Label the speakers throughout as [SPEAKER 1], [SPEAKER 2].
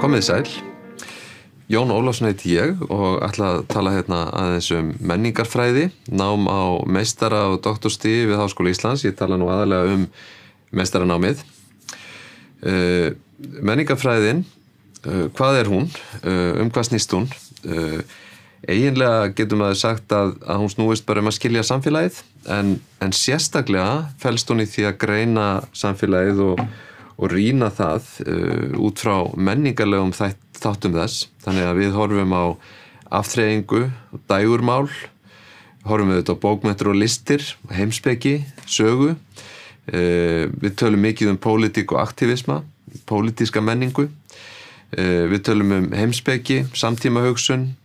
[SPEAKER 1] Komið sæl. Jón Ólafsson heiti ég og ætla að tala hérna aðeins menningarfræði, nám á meistara- og doktorstigi við Háskóla Íslands. Ég tala nú aðalega meistaranámið. Menningarfræðin, hvað hún? Hvað snýst hún? Eiginlega getur maður sagt að hún snúist bara að skilja samfélagið, en sérstaklega felst hún í því að greina samfélagið og rýna það út frá menningarlegum þáttum þess. Þannig að við horfum á afþreyingu, dægurmál, horfum við á bókmenntir og listir, heimspeki, sögu. Við tölum mikið pólitík og aktivisma, pólitíska menningu. Við tölum heimspeki, samtímahugsun,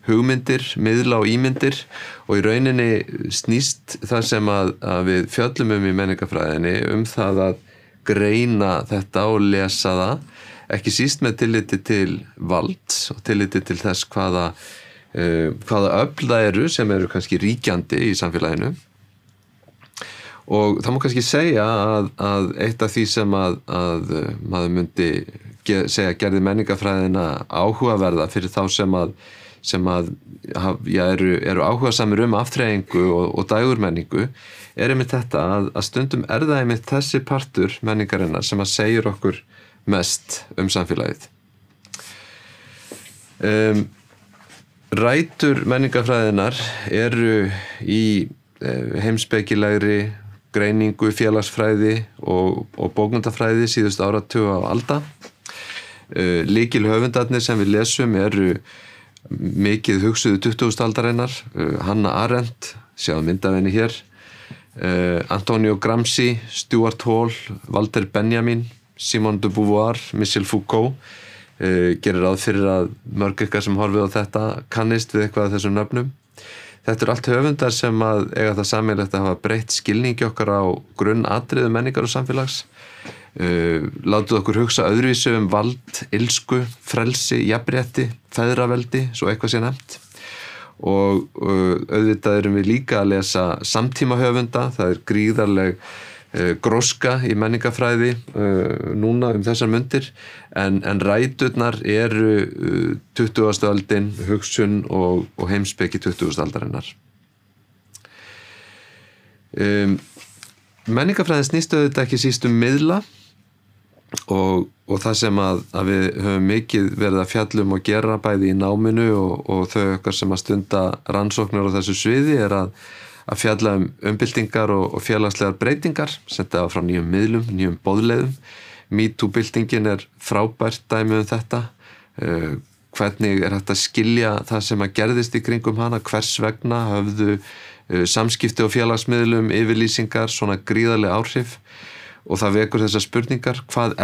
[SPEAKER 1] hugmyndir, miðla og ímyndir og í rauninni snýst það sem að við fjöllum í menningarfræðinni það að greina þetta og lesa það, ekki síst með tilliti til valds og tilliti til þess hvaða öfl það eru sem eru kannski ríkjandi í samfélaginu. Og það má kannski segja að eitt af því sem að maður myndi segja gerði menningarfræðina áhugaverða fyrir þá sem eru áhugasamir afþreyingu og dægurmenningu einmitt þetta að stundum það einmitt þessi partur menningarinnar sem að segir okkur mest samfélagið. Rætur menningarfræðinar eru í heimspekilegri greiningu, félagsfræði og bókmenntafræði síðustu áratuga á alda. Lykilhöfundarnir sem við lesum eru mikið hugsuðu 20. aldarinnar, Hannah Arendt, sjáum mynd af henni hér, Antonio Gramsci, Stuart Hall, Walter Benjamin, Simone de Beauvoir, Michel Foucault. Gerir ráð fyrir að mörg ykkar sem horfið á þetta kannist við eitthvað af þessum nöfnum. Þetta allt höfundar sem að eiga það sameiginlegt að hafa breytt skilningi okkar á grunnatriðum menningar og samfélags. Látuð okkur hugsa öðruvísi vald, illsku, frelsi, jafnrétti, feðraveldi, svo eitthvað sé nefnt. Og auðvitað erum við líka að lesa samtímahöfunda, það gríðarleg gróska í menningarfræði núna þessar mundir, en ræturnar eru 20. öldin, hugsun og heimspeki 20. aldarinnar. Menningarfræðin snýst auðvitað ekki síst miðla og það sem að við höfum mikið verið að fjalla og gera bæði í náminu og þau okkar sem að stunda rannsóknir á þessu sviði að fjalla umbyltingar og félagslegar breytingar, senda frá nýjum miðlum, nýjum boðleiðum. MeToo-byltingin frábært dæmi þetta. Hvernig hægt að skilja það sem að gerðist í kringum hana, hvers vegna höfðu samskipti og félagsmiðlum, yfirlýsingar, svona gríðarleg áhrif og það vekur þessar spurningar, hvað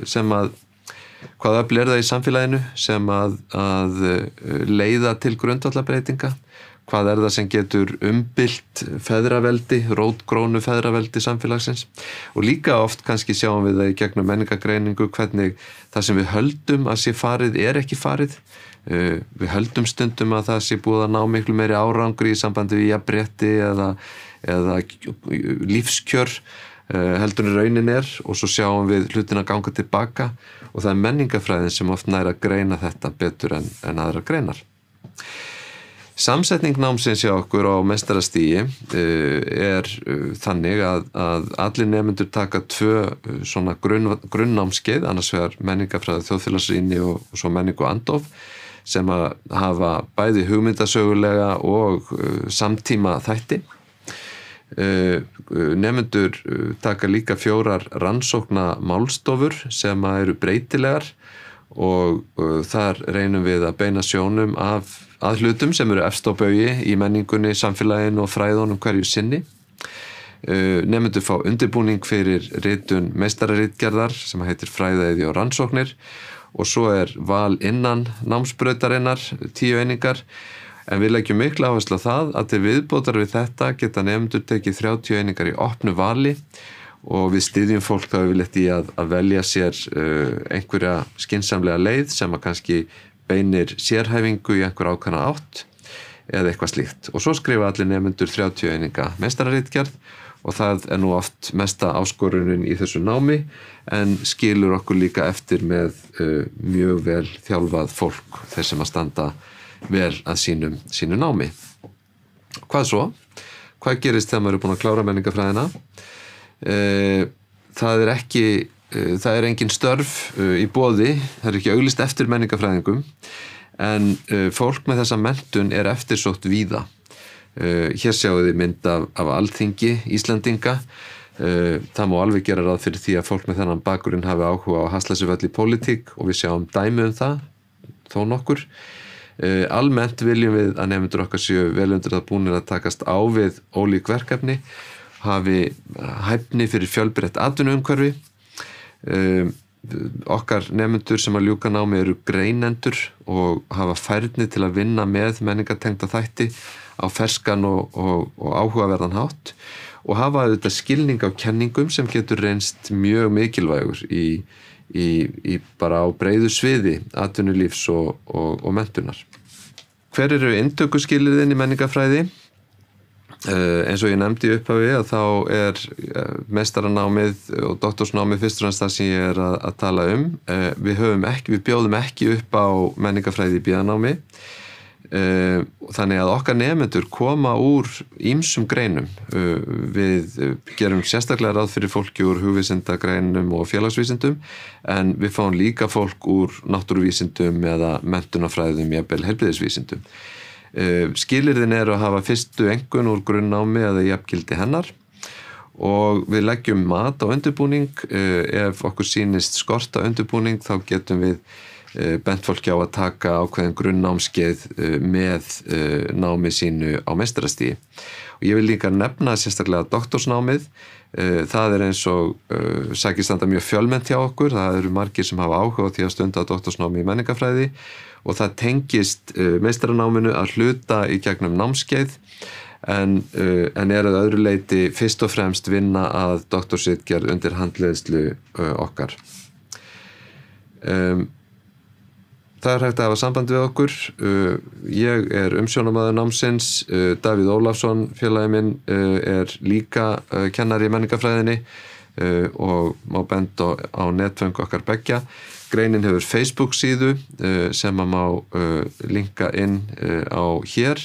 [SPEAKER 1] það hvað öfl það í samfélaginu sem að leiða til grundvallarbreytinga, hvað það sem getur umbylt feðraveldi, rótgrónu feðraveldi samfélagsins og líka oft kannski sjáum við það í gegnum menningargreiningu hvernig það sem við höldum að sé farið ekki farið. Við höldum stundum að það sé búið að ná miklu meiri árangri í sambandi við jafnrétti eða lífskjör heldur en raunin og svo sjáum við hlutina ganga tilbaka og það menningarfræðin sem oft nær að greina þetta betur en aðrar greinar. Samsetning námsins hjá okkur á meistarastigi þannig að allir nemendur taka 2 svona grunnnámskeið, annars vegar menningarfræði, þjóðfélagsrýni og svo menningu og andof sem að hafa bæði hugmyndasögulega og samtíma þætti. Nemendur taka líka 4 rannsókna málstofur sem eru breytilegar og þar reynum við að beina sjónum að hlutum sem eru efst á baugi í menningunni, samfélaginu og fræðunum hverju sinni. Nemendur fá undirbúning fyrir ritun meistararitgerðar sem heitir Fræðaiði og rannsóknir og svo val innan námsbrautarinnar 10 einingar en við leggjum mikla áherslu á það að til viðbótar við þetta geta nemendur tekið 30 einingar í opnu vali og við styðjum fólk þá yfirleitt í að velja sér einhverja skynsamlega leið sem að kannski beinir sérhæfingu í einhver ákveðna átt eða eitthvað slíkt. Og svo skrifa allir nemendur 30 eininga meistararitgerð og það nú oft mesta áskorunin í þessu námi en skilur okkur líka eftir með mjög vel þjálfað fólk, þeir sem að standa vel að sínu námi. Hvað svo? Hvað gerist þegar maður búin að klára menningafræðina? Það er engin störf í boði, það ekki auglýst eftir menningafræðingum, en fólk með þessa menntun eftirsótt víða. Hér sjáum við mynd af Alþingi Íslendinga. Það má alveg gera ráð fyrir því að fólk með þennan bakgrunn hafi áhuga á að hasla sér vel í pólitík og við sjáum dæmi það, þó nokkur. Almennt viljum við að nemendur okkar séu vel undir það búnir að takast á við ólík verkefni, hafi hæfni fyrir fjölbreytt atvinnuumhverfi. Okkar nemendur sem að ljúka námi eru greinendur og hafa færni til að vinna með menningartengda þætti á ferskan og áhugaverðan hátt og hafa auðvitað skilning á kenningum sem getur reynst mjög mikilvægur í bara á breiðu sviði atvinnulífs og menntunar. Hver eru inntökuskilyrðin í menningafræði? Eins og ég nefndi í upphafi að þá meistaranámið og doktorsnámið fyrst og fremst það sem ég að tala um. Við bjóðum ekki upp á menningafræði í BA-námi. Þannig að okkar nemendur koma úr ýmsum greinum. Við gerum sérstaklega ráð fyrir fólki úr hugvísindagreinum og félagsvísindum en við fáum líka fólk úr náttúruvísindum eða menntunarfræðum, jafnvel heilbrigðisvísindum. Skilyrðin að hafa fyrstu einkunn úr grunnnámi eða jafngildi hennar og við leggjum mat á undirbúning. Ef okkur sýnist skorta undirbúning þá getum við bent fólki á að taka ákveðin grunnnámskeið með námi sínu á meistarastigi. Og ég vil líka nefna sérstaklega doktorsnámið. Það eins og sækir standa mjög fjölmennt hjá okkur. Það eru margir sem hafa áhuga á því að stunda doktorsnámi í menningafræði og það tengist meistaranáminu að hluta í gegnum námskeið en að öðru leyti fyrst og fremst vinna að doktorsritgerð undir handleiðslu okkar. Það hægt að hafa samband við okkur. Ég umsjónarmaður námsins. Davíð Ólafsson, félagi minn, líka kennari í menningafræðinni og má benda á netföng okkar beggja. Greinin hefur Facebook síðu sem að má linka inn á hér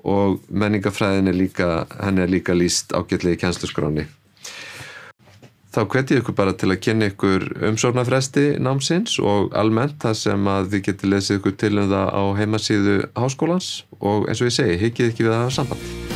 [SPEAKER 1] og menningafræðin henni líka lýst ágætlega í kennsluskráni. Þá hvet ég ykkur bara til að kynna ykkur umsóknarfresti námsins og almennt það sem að þið getið lesið ykkur til það á heimasíðu háskólans og eins og ég segi, hyggið ekki við að hafa samband.